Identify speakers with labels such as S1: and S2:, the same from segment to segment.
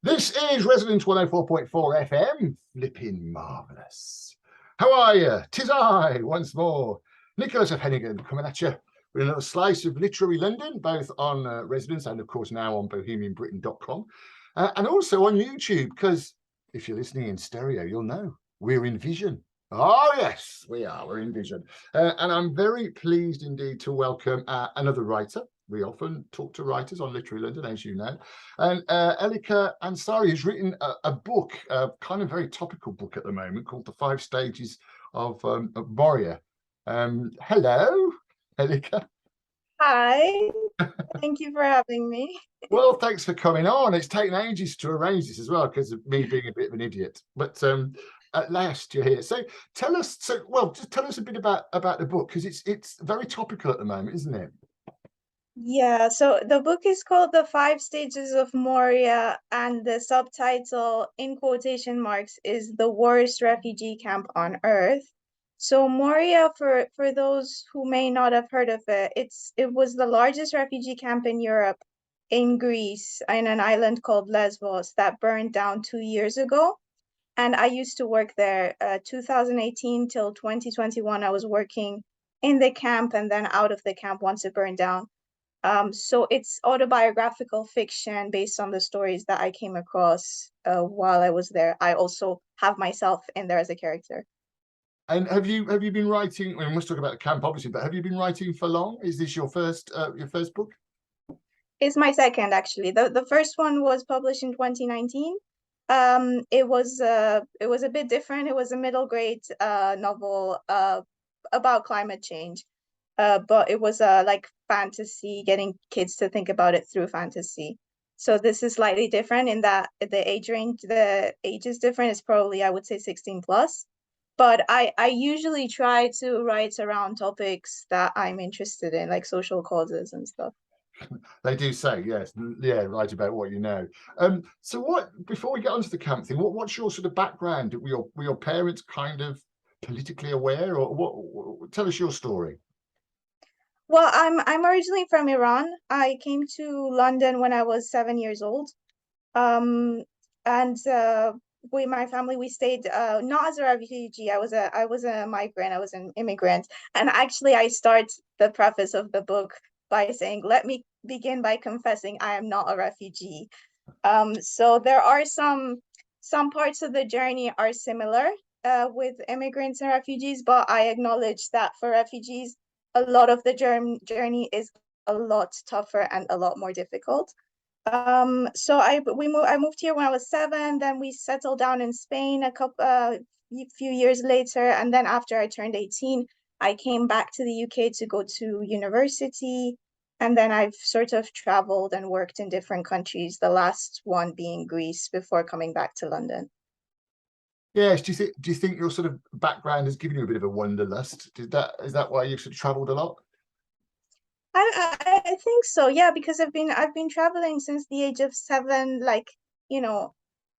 S1: This is Resonance 104.4 FM. Flipping marvellous. How are you? Tis I, once more, Nicholas of Hennegan, coming at you with another slice of literary London, both on Resonance and, of course, now on bohemianbritain.com, and also on YouTube, because if you're listening in stereo, you'll know we're in vision. Oh, yes, we are. We're in vision. And I'm very pleased indeed to welcome another writer. We often talk to writers on Literary London, as you know. And Elika Ansari has written a book, a kind of very topical book at the moment called The Five Stages of Moria. Hello, Elika.
S2: Hi, thank you for having me.
S1: Well, thanks for coming on. It's taken ages to arrange this as well because of me being a bit of an idiot. But at last you're here. So tell us, just tell us a bit about the book because it's very topical at the moment, isn't it?
S2: Yeah, so the book is called The Five Stages of Moria, and the subtitle, in quotation marks, is The Worst Refugee Camp on Earth. So Moria, for those who may not have heard of it, it was the largest refugee camp in Europe, in Greece, in an island called Lesbos that burned down 2 years ago. And I used to work there, 2018 till 2021. I was working in the camp and then out of the camp once it burned down. So it's autobiographical fiction based on the stories that I came across while I was there. I also have myself in there as a character.
S1: And have you been writing? We must talk about the camp, obviously, but have you been writing for long? Is this your first book?
S2: It's my second, actually. The first one was published in 2019. It was a bit different. It was a middle grade novel about climate change. But it was like fantasy, getting kids to think about it through fantasy. So this is slightly different in that the age is different. It's probably, I would say, 16 plus. But I usually try to write around topics that I'm interested in, like social causes and stuff.
S1: They do say yes, yeah, right about what you know. So what? Before we get onto the camp thing, what's your sort of background? Were your parents kind of politically aware, or what? Tell us your story.
S2: Well, I'm originally from Iran. I came to London when I was 7 years old. Um, and my family, we stayed not as a refugee. I was a migrant. I was an immigrant. And actually, I start the preface of the book by saying, "Let me begin by confessing I am not a refugee." So there are some parts of the journey are similar with immigrants and refugees, but I acknowledge that for refugees, a lot of the journey is a lot tougher and a lot more difficult. So I moved here when I was 7, then we settled down in Spain a few years later, and then after I turned 18, I came back to the UK to go to university, and then I've sort of traveled and worked in different countries, the last one being Greece before coming back to London.
S1: Yes. Do you think your sort of background has given you a bit of a wanderlust? Is that why you've sort of travelled a lot?
S2: I think so, yeah, because I've been traveling since the age of 7, like, you know,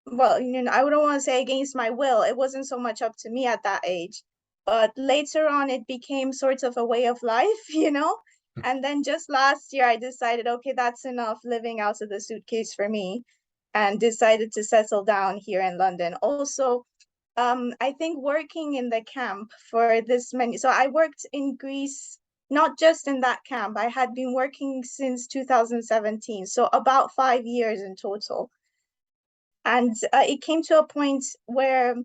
S2: well, I wouldn't want to say against my will. It wasn't so much up to me at that age. But later on, it became sort of a way of life, you know? And then just last year, I decided, okay, that's enough living out of the suitcase for me, and decided to settle down here in London. Also, I think working in the camp for this many, so I worked in Greece, not just in that camp. I had been working since 2017, so about 5 years in total. And it came to a point where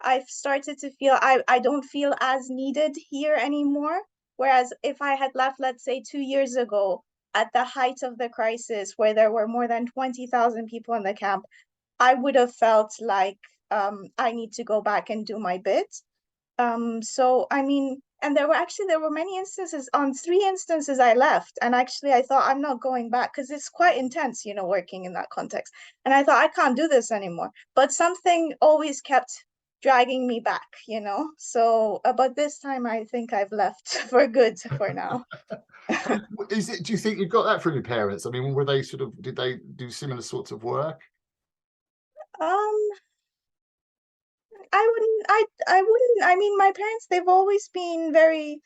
S2: I've started to feel I don't feel as needed here anymore. Whereas if I had left, let's say 2 years ago, at the height of the crisis, where there were more than 20,000 people in the camp, I would have felt like I need to go back and do my bit. So I mean, and there were many instances, on 3 instances I left, and actually I thought I'm not going back because it's quite intense, working in that context. And I thought I can't do this anymore. But something always kept dragging me back. So, but this time I think I've left for good for now.
S1: And do you think you got that from your parents? I mean, did they do similar sorts of work?
S2: Um, I mean, my parents, they've always been very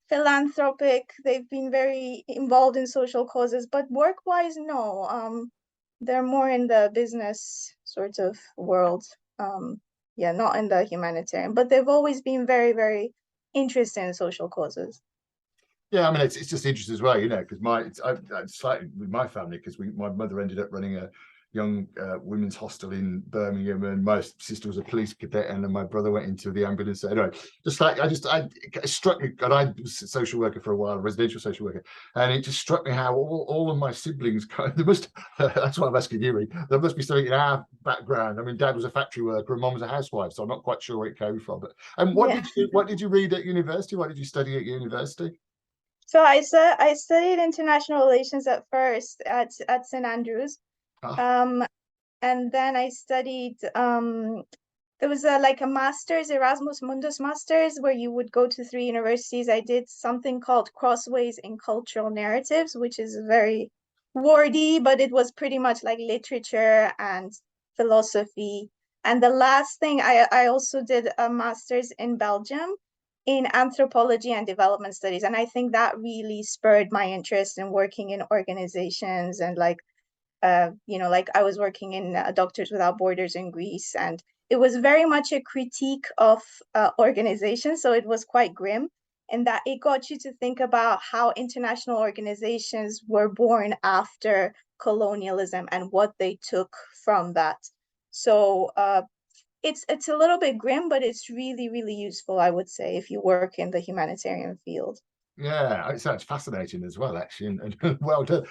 S2: philanthropic. They've been very involved in social causes, but work-wise, no. they're more in the business sort of world. Yeah, not in the humanitarian, but they've always been very, very interested in social causes.
S1: Yeah, I mean, it's just interesting as well, you know, because I slightly with my family, because my mother ended up running a young women's hostel in Birmingham, and my sister was a police cadet, and then my brother went into the ambulance. Anyway, just like it struck me, and I was a social worker for a while, residential social worker, and it just struck me how all of my siblings there must. That's why I'm asking you. There must be something in our background. I mean, Dad was a factory worker, and Mom was a housewife, so I'm not quite sure where it came from. But
S2: Yeah.
S1: what did you read at university? What did you study at university?
S2: So I studied international relations at first at St. Andrews.
S1: Ah,
S2: Um, and then I studied there was like a master's, Erasmus Mundus master's, where you would go to 3 universities. I did something called Crossways in Cultural Narratives, which is very wordy, but it was pretty much like literature and philosophy. And the last thing, I also did a master's in Belgium in anthropology and development studies. And I think that really spurred my interest in working in organizations and like like I was working in Doctors Without Borders in Greece, and it was very much a critique of organizations. So it was quite grim in that it got you to think about how international organizations were born after colonialism and what they took from that. So it's a little bit grim, but it's really, really useful, I would say, if you work in the humanitarian field.
S1: yeah, it sounds fascinating as well, actually, and well done.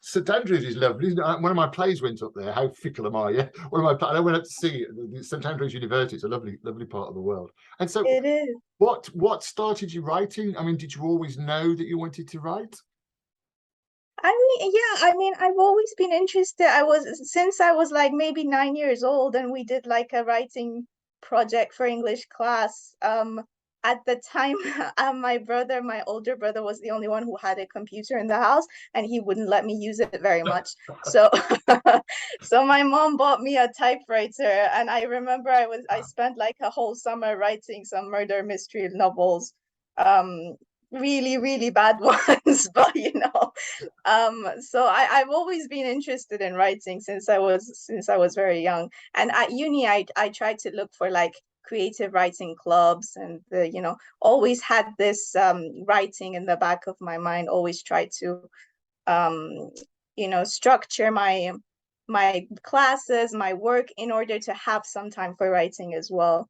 S1: St Andrews is lovely, isn't it? One of my plays went up there. How fickle am I? Yeah, I went up to see it. St Andrews University. It's a lovely, lovely part of the world. And so,
S2: It is.
S1: what started you writing? I mean, did you always know that you wanted to write?
S2: I mean, yeah, I mean, I've always been interested. Since I was like maybe 9 years old, and we did like a writing project for English class. At the time, my older brother was the only one who had a computer in the house, and he wouldn't let me use it very much. So, so my mom bought me a typewriter, and I remember I spent like a whole summer writing some murder mystery novels. Um, really, really bad ones, but so I've always been interested in writing since I was very young. And at uni I tried to look for like creative writing clubs, and always had this writing in the back of my mind, always tried to um structure my classes, my work, in order to have some time for writing as well.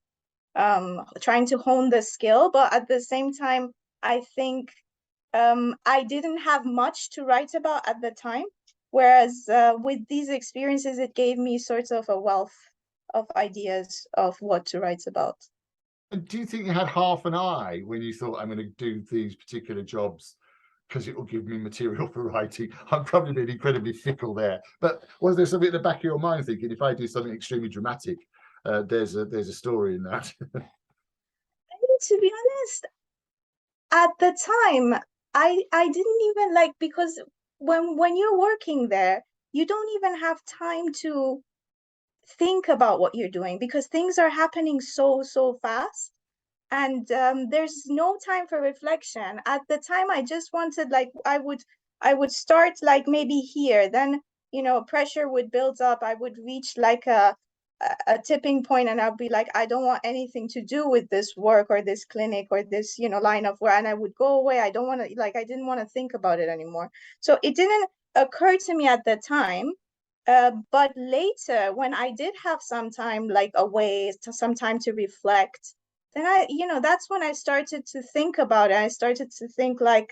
S2: Trying to hone the skill, but at the same time I think I didn't have much to write about at the time, whereas with these experiences, it gave me sort of a wealth of ideas of what to write about.
S1: And do you think you had half an eye when you thought, I'm going to do these particular jobs because it will give me material for writing? I'm probably being incredibly fickle there, but was there something in the back of your mind thinking, if I do something extremely dramatic, there's a story in that?
S2: I mean, to be honest, at the time, I didn't even like, because when you're working there, you don't even have time to think about what you're doing, because things are happening so fast, and there's no time for reflection. At the time I just wanted, like, I would start like maybe here, then pressure would build up, I would reach like a tipping point, and I'd be like, I don't want anything to do with this work or this clinic or this line of work, and I would go away. I don't want to, like, I didn't want to think about it anymore. So it didn't occur to me at the time, but later, when I did have some time, like away, some time to reflect, then that's when I started to think about it. I started to think like,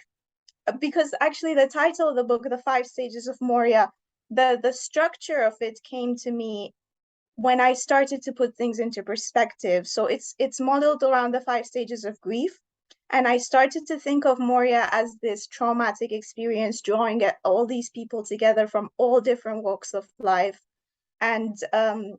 S2: because actually the title of the book, The Five Stages of Moria, the structure of it came to me when I started to put things into perspective. So it's modeled around the 5 stages of grief. And I started to think of Moria as this traumatic experience, drawing at all these people together from all different walks of life. And I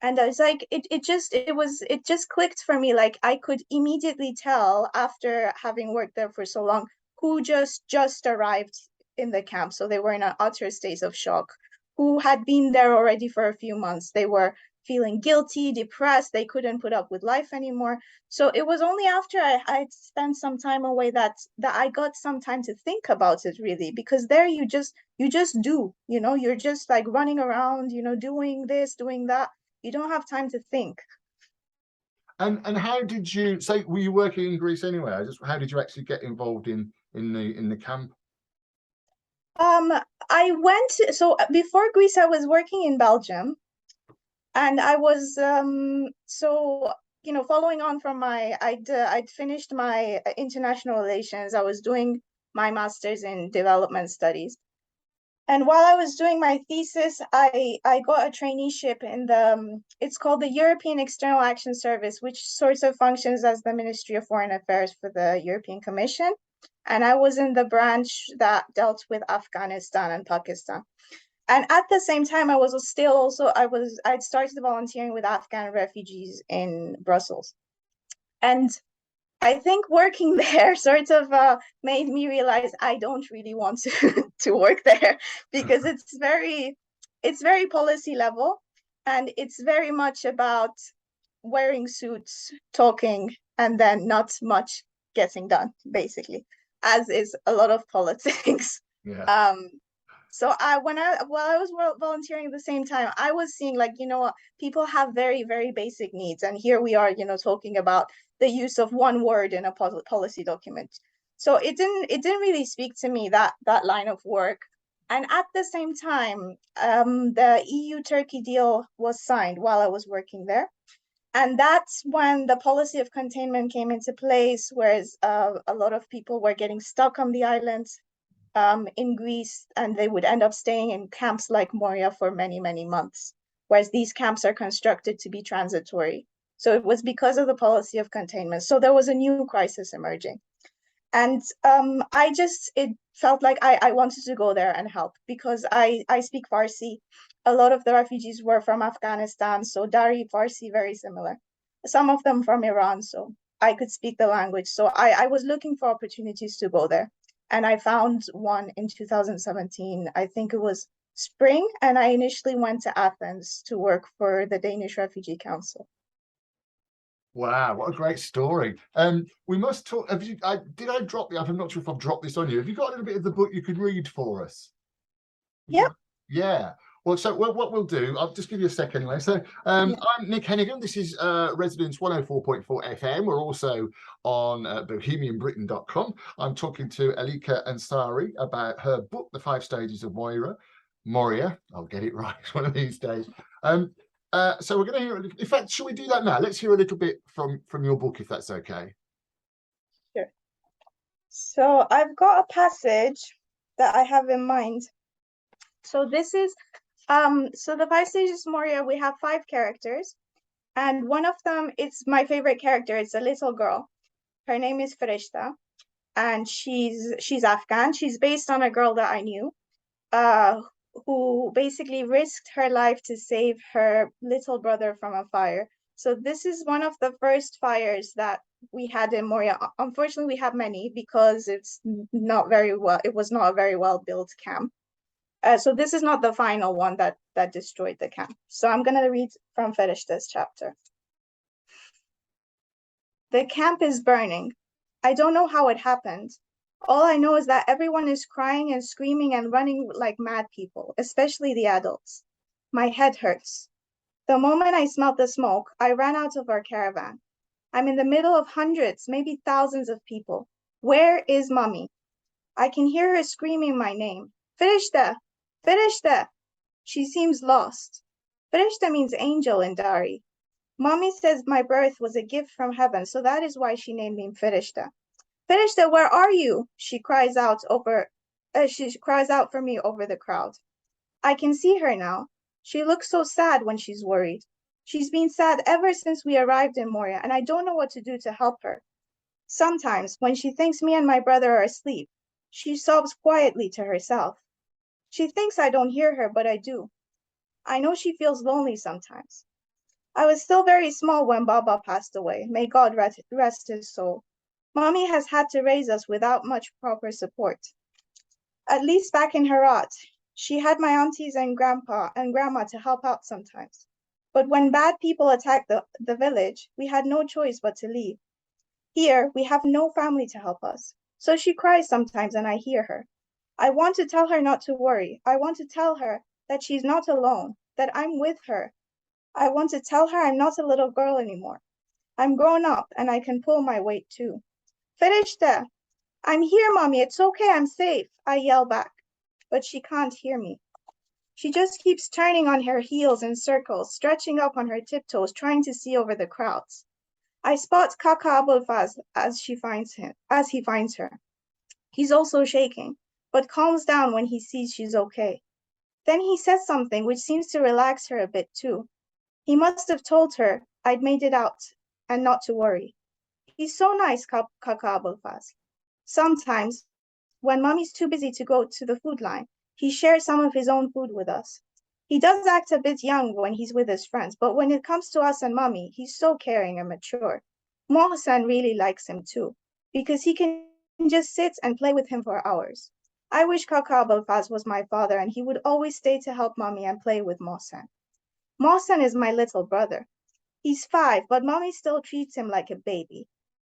S2: was like, it just clicked for me. Like, I could immediately tell, after having worked there for so long, who just arrived in the camp. So they were in an utter state of shock, who had been there already for a few months. They were feeling guilty, depressed. They couldn't put up with life anymore. So it was only after I'd spent some time away that I got some time to think about it, really, because there you just do, you know, you're just like running around, you know, doing this, doing that. You don't have time to think.
S1: And how did you say, were you working in Greece anyway? How did you actually get involved in the camp?
S2: I went so before Greece, I was working in Belgium, and I was so you know, following on from my I'd finished my international relations. I was doing my master's in development studies. And while I was doing my thesis, I got a traineeship in the it's called the European External Action Service, which sort of functions as the Ministry of Foreign Affairs for the European Commission. And I was in the branch that dealt with Afghanistan and Pakistan. And at the same time, I was still also I'd started volunteering with Afghan refugees in Brussels. And I think working there sort of made me realize I don't really want to work there, because it's very policy level, and it's very much about wearing suits, talking, and then not much getting done, basically, as is a lot of politics.
S1: Yeah.
S2: So while I was volunteering at the same time, I was seeing, like, you know, people have very, very basic needs, and here we are, you know, talking about the use of one word in a policy document. So it didn't really speak to me, that line of work. And at the same time, the EU-Turkey deal was signed while I was working there. And that's when the policy of containment came into place, whereas a lot of people were getting stuck on the islands in Greece, and they would end up staying in camps like Moria for many, many months, whereas these camps are constructed to be transitory. So it was because of the policy of containment. So there was a new crisis emerging. And it felt like I wanted to go there and help, because I speak Farsi. A lot of the refugees were from Afghanistan, so Dari, Farsi, very similar. Some of them from Iran, so I could speak the language. So I was looking for opportunities to go there. And I found one in 2017. I think it was spring, and I initially went to Athens to work for the Danish Refugee Council.
S1: Wow, what a great story. We must talk. Did I drop the? I'm not sure if I've dropped this on you. Have you got a little bit of the book you could read for us?
S2: Yep.
S1: Yeah. Well, so what we'll do, I'll just give you a sec anyway. So I'm Nick Hennegan. This is Residence 104.4 FM. We're also on bohemianbritain.com. I'm talking to Elika Ansari about her book, The Five Stages of Moria. I'll get it right one of these days. So we're going to hear, in fact, shall we do that now? Let's hear a little bit from your book, if that's okay.
S2: Sure. So I've got a passage that I have in mind. So this is so the Five Stages of Moria, we have 5 characters, and one of them, it's my favorite character. It's a little girl. Her name is Ferishta, and she's Afghan. She's based on a girl that I knew, who basically risked her life to save her little brother from a fire. So this is one of the first fires that we had in Moria. Unfortunately, we have many, because it was not a very well built camp. So this is not the final one that destroyed the camp. So I'm going to read from Ferishta's chapter. The camp is burning. I don't know how it happened. All I know is that everyone is crying and screaming and running like mad people, especially the adults. My head hurts. The moment I smelled the smoke, I ran out of our caravan. I'm in the middle of hundreds, maybe thousands of people. Where is Mommy? I can hear her screaming my name. Ferishta! Ferishta! She seems lost. Ferishta means angel in Dari. Mommy says my birth was a gift from heaven, so that is why she named me Ferishta. Ferishta, where are you? She cries out for me over the crowd. I can see her now. She looks so sad when she's worried. She's been sad ever since we arrived in Moria, and I don't know what to do to help her. Sometimes, when she thinks me and my brother are asleep, she sobs quietly to herself. She thinks I don't hear her, but I do. I know she feels lonely sometimes. I was still very small when Baba passed away. May God rest his soul. Mommy has had to raise us without much proper support. At least back in Herat, she had my aunties and grandpa and grandma to help out sometimes. But when bad people attacked the village, we had no choice but to leave. Here, we have no family to help us. So she cries sometimes and I hear her. I want to tell her not to worry. I want to tell her that she's not alone, that I'm with her. I want to tell her I'm not a little girl anymore. I'm grown up and I can pull my weight too. Ferishte, I'm here, mommy. It's okay. I'm safe. I yell back, but she can't hear me. She just keeps turning on her heels in circles, stretching up on her tiptoes, trying to see over the crowds. I spot Kaka Abulfaz as he finds her. He's also shaking, but calms down when he sees she's okay. Then he says something which seems to relax her a bit too. He must have told her I'd made it out and not to worry. He's so nice, Kaka Abulfaz. Sometimes, when mommy's too busy to go to the food line, he shares some of his own food with us. He does act a bit young when he's with his friends, but when it comes to us and mommy, he's so caring and mature. Mohsen really likes him too, because he can just sit and play with him for hours. I wish Kaka Abulfaz was my father and he would always stay to help mommy and play with Mohsen. Mohsen is my little brother. He's 5, but mommy still treats him like a baby.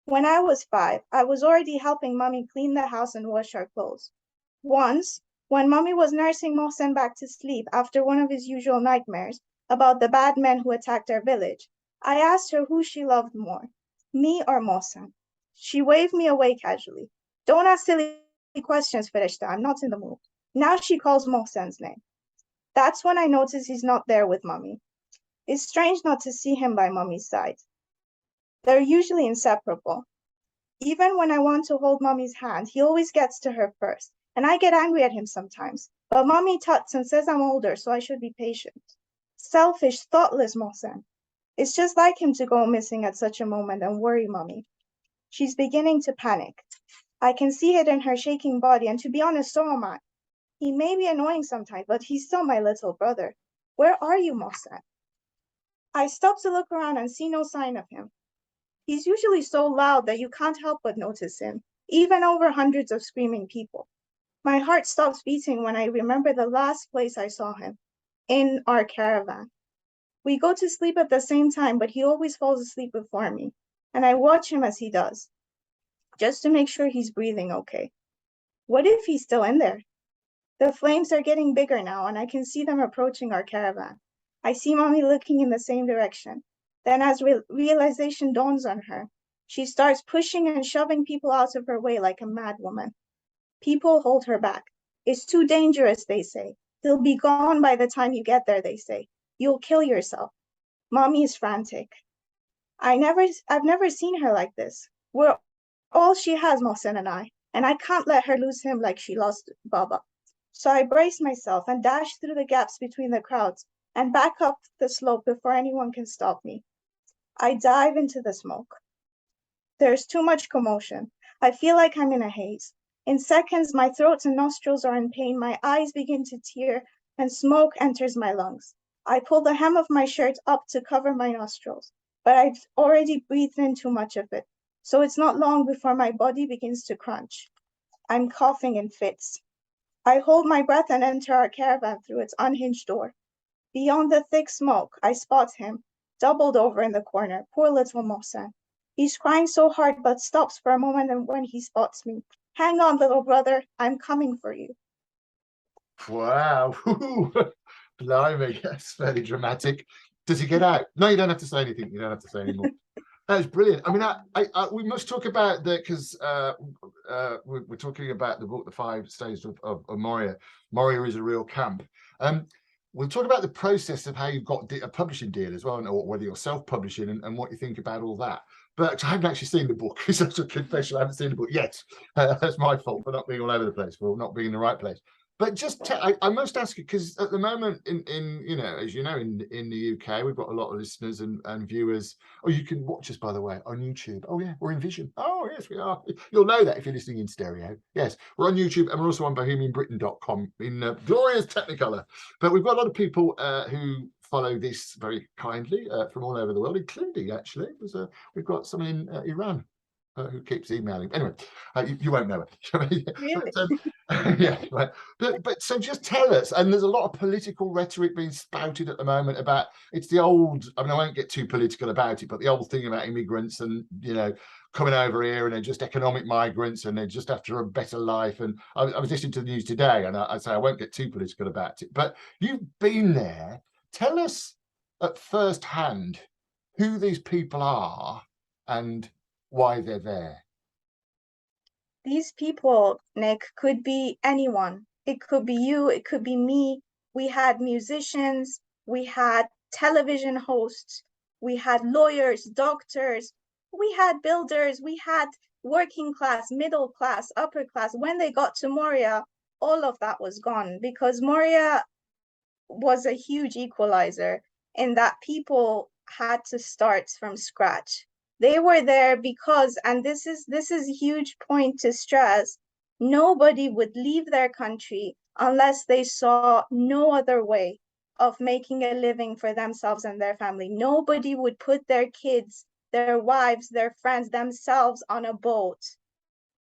S2: When I was 5, I was already helping mommy clean the house and wash our clothes. Once, when mommy was nursing Mohsen back to sleep after one of his usual nightmares about the bad men who attacked our village, I asked her who she loved more, me or Mohsen. She waved me away casually. Don't ask silly questions, Ferishta. I'm not in the mood. Now she calls Mohsen's name. That's when I notice he's not there with mommy. It's strange not to see him by mommy's side. They're usually inseparable. Even when I want to hold mommy's hand, he always gets to her first, and I get angry at him sometimes. But mommy tuts and says I'm older, so I should be patient. Selfish, thoughtless Mohsen. It's just like him to go missing at such a moment and worry mommy. She's beginning to panic. I can see it in her shaking body, and to be honest, so am I. He may be annoying sometimes, but he's still my little brother. Where are you, Mohsen? I stop to look around and see no sign of him. He's usually so loud that you can't help but notice him, even over hundreds of screaming people. My heart stops beating when I remember the last place I saw him, in our caravan. We go to sleep at the same time, but he always falls asleep before me, and I watch him as he does, just to make sure he's breathing okay. What if he's still in there? The flames are getting bigger now, and I can see them approaching our caravan. I see mommy looking in the same direction. Then as realization dawns on her, she starts pushing and shoving people out of her way like a mad woman. People hold her back. It's too dangerous, they say. He'll be gone by the time you get there, they say. You'll kill yourself. Mommy is frantic. I've never seen her like this. We're all she has, Mohsen and I can't let her lose him like she lost Baba. So I brace myself and dash through the gaps between the crowds and back up the slope before anyone can stop me. I dive into the smoke. There's too much commotion. I feel like I'm in a haze. In seconds, my throat and nostrils are in pain, my eyes begin to tear, and smoke enters my lungs. I pull the hem of my shirt up to cover my nostrils, but I've already breathed in too much of it, so it's not long before my body begins to crunch. I'm coughing in fits. I hold my breath and enter our caravan through its unhinged door. Beyond the thick smoke, I spot him, doubled over in the corner, poor little Mohsen. He's crying so hard but stops for a moment and when he spots me. Hang on, little brother, I'm coming for you.
S1: Wow. Blimey, that's fairly dramatic. Does he get out? No, you don't have to say anything. You don't have to say anymore. That's brilliant. I mean, we must talk about that because we're talking about the book, The Five Stages of Moria. Moria is a real camp. We'll talk about the process of how you got a publishing deal as well, or whether you're self-publishing and what you think about all that. But I haven't actually seen the book. It's such a confession. I haven't seen the book yet. That's my fault for not being all over the place, for not being in the right place. But just I must ask you, because at the moment in you know, as you know, in the UK, we've got a lot of listeners and viewers. Oh, you can watch us, by the way, on YouTube. Oh yeah, we're in vision. Oh yes, we are. You'll know that if you're listening in stereo. Yes, we're on YouTube and we're also on bohemianbritain.com in glorious Technicolor. But we've got a lot of people who follow this very kindly from all over the world, including actually, we've got someone in Iran. who keeps emailing. Anyway, you won't know it.
S2: Really?
S1: Yeah, right. But so just tell us, and there's a lot of political rhetoric being spouted at the moment about, it's the old, I mean, I won't get too political about it, but the old thing about immigrants and, you know, coming over here and they're just economic migrants and they're just after a better life. And I was listening to the news today, and I say I won't get too political about it, but you've been there. Tell us at first hand who these people are and why they're there.
S2: These people, Nick, could be anyone. It could be you, it could be me. We had musicians, we had television hosts, we had lawyers, doctors, we had builders, we had working class, middle class, upper class. When they got to Moria, all of that was gone because Moria was a huge equalizer in that people had to start from scratch. They were there because, and this is a huge point to stress, nobody would leave their country unless they saw no other way of making a living for themselves and their family. Nobody would put their kids, their wives, their friends, themselves on a boat,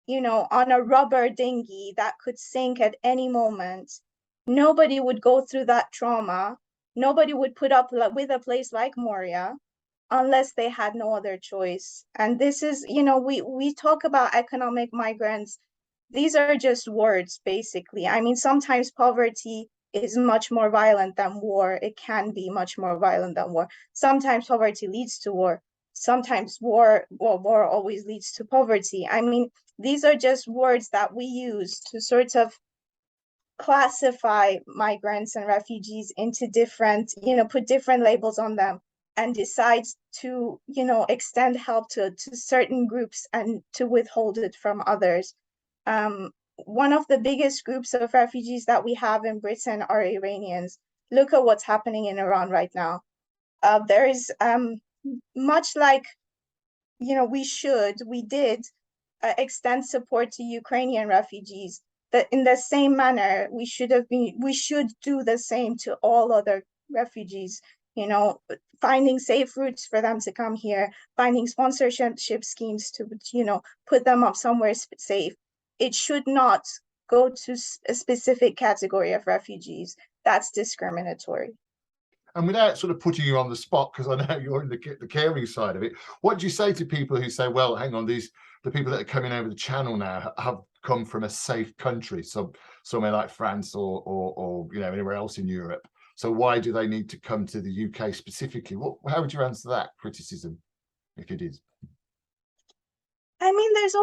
S2: you know, on a rubber dinghy that could sink at any moment. Nobody would go through that trauma. Nobody would put up with a place like Moria unless they had no other choice. And this is, you know, we talk about economic migrants. These are just words, basically. I mean, sometimes poverty is much more violent than war. It can be much more violent than war. Sometimes poverty leads to war. Sometimes war always leads to poverty. I mean, these are just words that we use to sort of classify migrants and refugees into different, you know, put different labels on them and decide to, you know, extend help to certain groups and to withhold it from others. One of the biggest groups of refugees that we have in Britain are Iranians. Look at what's happening in Iran right now. There is much like, you know, we did extend support to Ukrainian refugees. That in the same manner, we should do the same to all other refugees, you know, finding safe routes for them to come here, finding sponsorship schemes to, you know, put them up somewhere safe. It should not go to a specific category of refugees. That's discriminatory.
S1: And without sort of putting you on the spot, because I know you're in the caring side of it, what do you say to people who say, well, hang on, the people that are coming over the channel now have come from a safe country, so somewhere like France or you know, anywhere else in Europe. So why do they need to come to the UK specifically? How would you answer that criticism, if it is?
S2: I mean, there's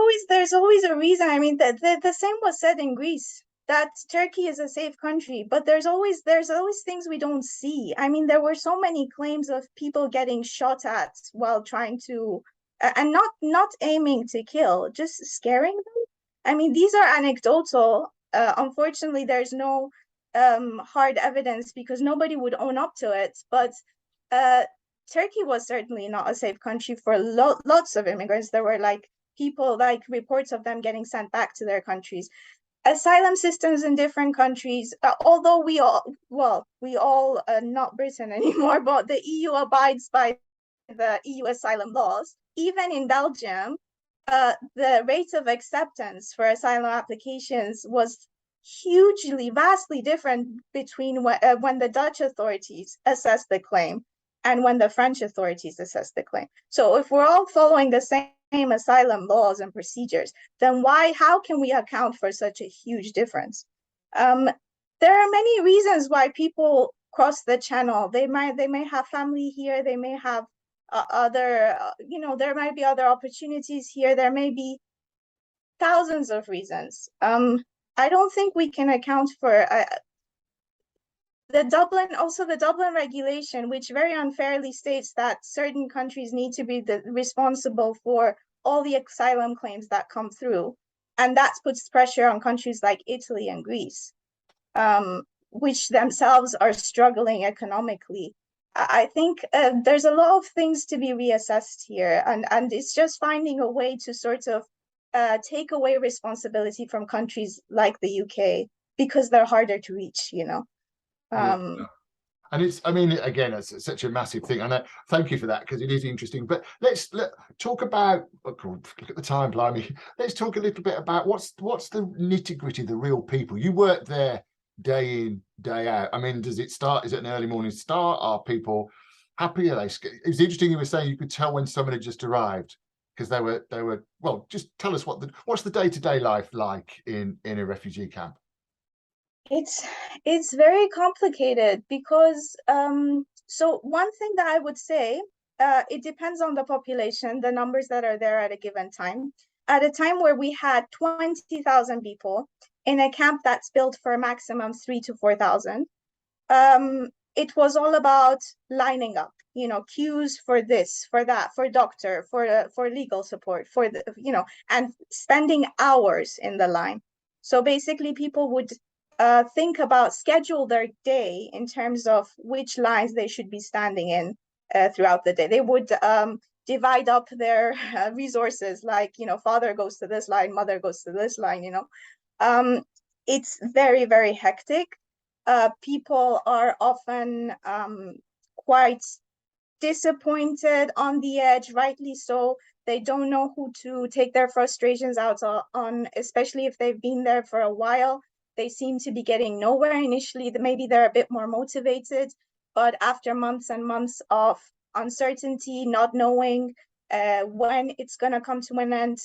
S2: always a reason. I mean, the same was said in Greece, that Turkey is a safe country, but there's always things we don't see. I mean, there were so many claims of people getting shot at while trying to, and not aiming to kill, just scaring them. I mean, these are anecdotal. Unfortunately, there's no hard evidence because nobody would own up to it. But Turkey was certainly not a safe country for lots of immigrants. There were like people, like reports of them getting sent back to their countries. Asylum systems in different countries, although we all not Britain anymore, but the EU abides by the EU asylum laws. Even in Belgium, the rate of acceptance for asylum applications was vastly different between when the Dutch authorities assessed the claim and when the French authorities assessed the claim. So if we're all following the same asylum laws and procedures, then how can we account for such a huge difference? There are many reasons why people cross the channel. They may have family here, they may have there might be other opportunities here, there may be thousands of reasons. I don't think we can account for the Dublin regulation, which very unfairly states that certain countries need to be responsible for all the asylum claims that come through. And that puts pressure on countries like Italy and Greece, which themselves are struggling economically. I think there's a lot of things to be reassessed here. And it's just finding a way to sort of take away responsibility from countries like the UK because they're harder to reach, you know.
S1: Yeah. And it's, I mean, again, it's such a massive thing. And thank you for that, because it is interesting. But let's talk about, oh, look at the time, blimey. Let's talk a little bit about what's the nitty gritty, the real people. You work there day in, day out. I mean, does it start? Is it an early morning start? Are people happy? Are they? It's interesting you were saying you could tell when someone had just arrived, because they were. Well, just tell us what's the day-to-day life like in a refugee camp.
S2: It's very complicated because so one thing that I would say, it depends on the population, the numbers that are there at a given time. At a time where we had 20,000 people in a camp that's built for a maximum 3,000 to 4,000, it was all about lining up, you know, queues for this, for that, for doctor, for legal support, for the, you know, and spending hours in the line. So basically people would think about, schedule their day in terms of which lines they should be standing in throughout the day. They would divide up their resources, like, you know, father goes to this line, mother goes to this line, you know. It's very, very hectic. People are often quite disappointed, on the edge, rightly so. They don't know who to take their frustrations out on, especially if they've been there for a while. They seem to be getting nowhere. Initially, maybe they're a bit more motivated, but after months and months of uncertainty, not knowing when it's going to come to an end,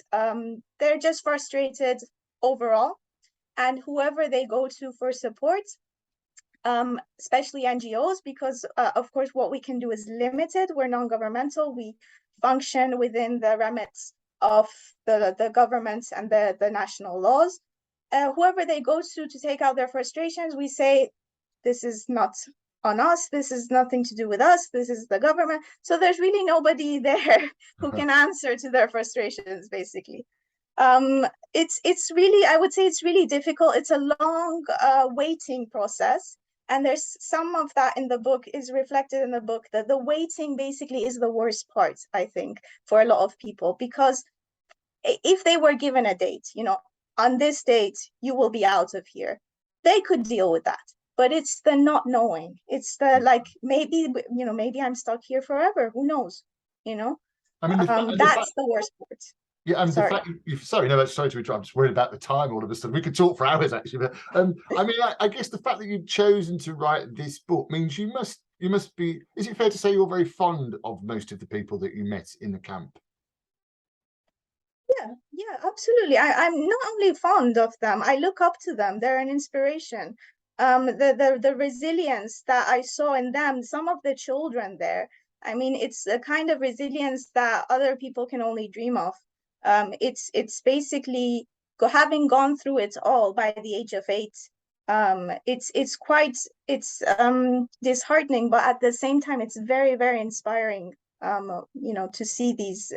S2: they're just frustrated overall. And whoever they go to for support, especially NGOs, because of course what we can do is limited. We're non-governmental. We function within the remits of the government and the national laws. Whoever they go to take out their frustrations, we say, this is not on us, this is nothing to do with us, this is the government. So there's really nobody there who can answer to their frustrations, basically. It's really, I would say it's really difficult. It's a long waiting process. And there's some of that in the book, is reflected in the book, that the waiting basically is the worst part, I think, for a lot of people. Because if they were given a date, you know, on this date, you will be out of here, they could deal with that. But it's the not knowing. It's the, like, maybe, you know, maybe I'm stuck here forever. Who knows? You know,
S1: I mean,
S2: that's the worst part.
S1: Yeah, I mean,
S2: Sorry.
S1: the fact sorry, no, sorry to interrupt. I'm just worried about the time all of a sudden. We could talk for hours, actually. But I mean, I guess the fact that you've chosen to write this book means you must be, is it fair to say you're very fond of most of the people that you met in the camp?
S2: Yeah, absolutely. I'm not only fond of them, I look up to them. They're an inspiration. The resilience that I saw in them, some of the children there, I mean, it's a kind of resilience that other people can only dream of. It's basically having gone through it all by the age of 8. It's quite disheartening, but at the same time, it's very, very inspiring. You know, to see these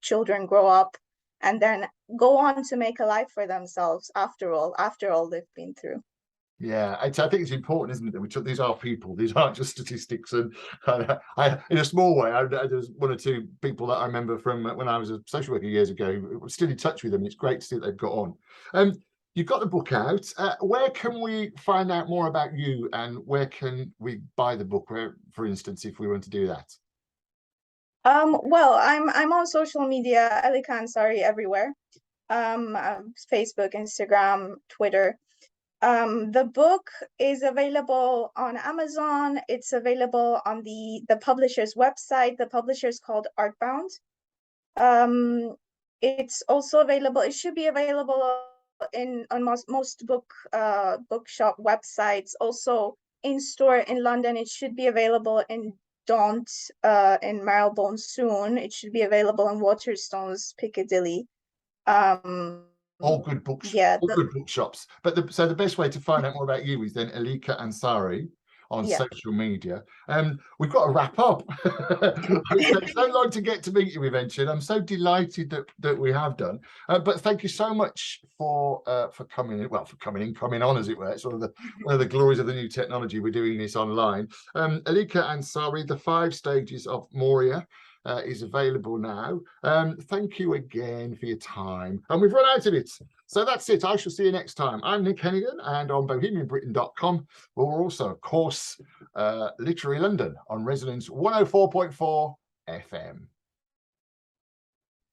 S2: children grow up and then go on to make a life for themselves after all they've been through.
S1: Yeah, I think it's important, isn't it, that we took, these are people, these aren't just statistics. And I in a small way, there's one or two people that I remember from when I was a social worker years ago, who still in touch with them. It's great to see that they've got on. You've got the book out. Where can we find out more about you, and where can we buy the book, where, for instance, if we want to do that?
S2: Well, I'm on social media, Elika Ansari, everywhere. Facebook, Instagram, Twitter. The book is available on Amazon. It's available on the publisher's website. The publisher's called Artbound. It's also available, it should be available on most bookshop websites. Also in store in London. It should be available in Daunt in Marylebone soon. It should be available in Waterstones, Piccadilly.
S1: All good books,
S2: yeah,
S1: all good bookshops. But so the best way to find out more about you is then Elika Ansari on social media. We've got to wrap up. It's taken so long to get to meet you eventually. I'm so delighted that we have done. But thank you so much for coming in. Well, for coming on, as it were. It's sort of one of the glories of the new technology. We're doing this online. Elika Ansari, the 5 Stages of Moria, is available now. Thank you again for your time. And we've run out of it. So that's it. I shall see you next time. I'm Nick Hennegan, and on bohemianbritain.com, we're also, of course, Literary London on Resonance 104.4 FM.